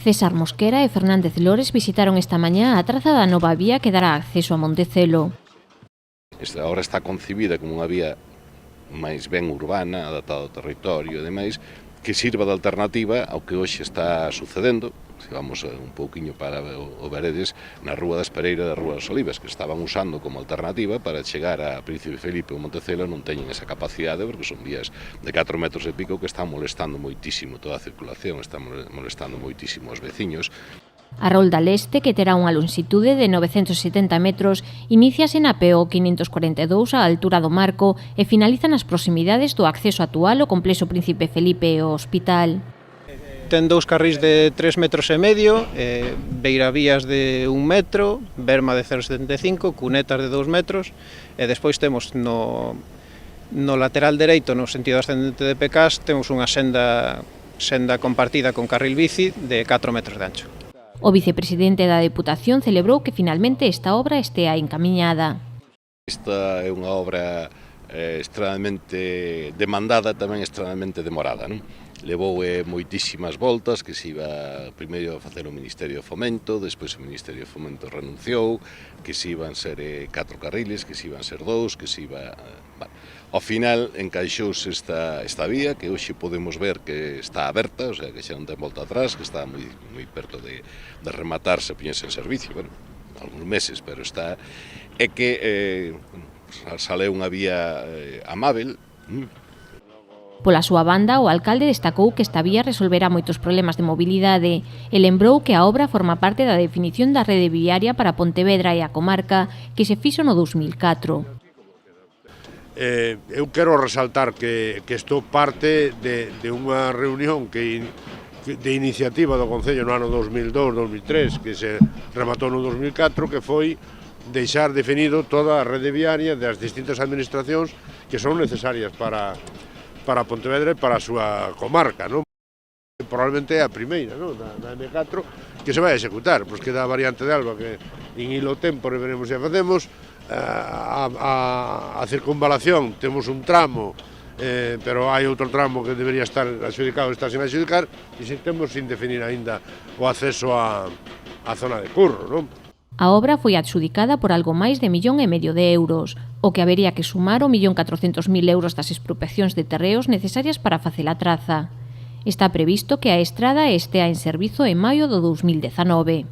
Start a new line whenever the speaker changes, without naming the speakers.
César Mosquera e Fernández Lores visitaron esta mañá a traza da nova vía que dará acceso a Montecelo.
Esta obra está concibida como unha vía máis ben urbana, adaptada ao territorio e demais, que sirva de alternativa ao que hoxe está sucedendo. Se vamos un pouquiño para o Veredes, na Rúa da Espereira da Rúa das Olivas, que estaban usando como alternativa para chegar a Príncipe Felipe ou Montecelo, non teñen esa capacidade porque son vías de 4 metros e pico que están molestando moitísimo toda a circulación, están molestando moitísimo os veciños.
A rolda leste, que terá unha longitude de 970 metros, iníciase na PO 542 á altura do Marco e finaliza nas proximidades do acceso actual ao complexo Príncipe Felipe e o hospital.
Ten 2 carrís de 3,5 metros, beiravías de 1 metro, berma de 0,75, cunetas de 2 metros, e despois temos no lateral dereito, no sentido ascendente de Pecás, temos unha senda compartida con carril bici de 4 metros de ancho.
O vicepresidente da Deputación celebrou que finalmente esta obra estea encamiñada.
Esta é unha obra extremadamente demandada, tamén extremadamente demorada, non? Levou moitísimas voltas, que se iba primeiro a facer o Ministerio de Fomento, despois o Ministerio de Fomento renunciou, que se iban ser 4 carriles, que se iban ser 2, que se iba... Ao final encaixouse esta vía, que hoxe podemos ver que está aberta, o sea, que xa non ten volta atrás, que está moi perto de rematarse, poñerse en servicio, bueno, algúns meses, pero está... É que sale unha vía amável.
Pola súa banda, o alcalde destacou que esta vía resolverá moitos problemas de mobilidade e lembrou que a obra forma parte da definición da rede viaria para Pontevedra e a comarca que se fixo no 2004.
Eu quero resaltar que isto parte de unha reunión de iniciativa do Concello no ano 2002-2003, que se rematou no 2004, que foi deixar definido toda a rede viaria das distintas administracións que son necesarias para Pontevedra e para a súa comarca, non? Probablemente é a primeira, non? Da M4 que se vai a executar, pois queda a variante de Alba que nin hilo tempo e veremos se a facemos. A circunvalación temos un tramo, pero hai outro tramo que debería estar adxudicado e está sin adxudicar, e temos sin definir aínda o acceso á zona de Curro, non?
A obra foi adxudicada por algo máis de 1,5 millón de euros, o que habería que sumar o 1.400.000 euros das expropiacións de terreos necesarias para facer a traza. Está previsto que a estrada estea en servizo en maio do 2019.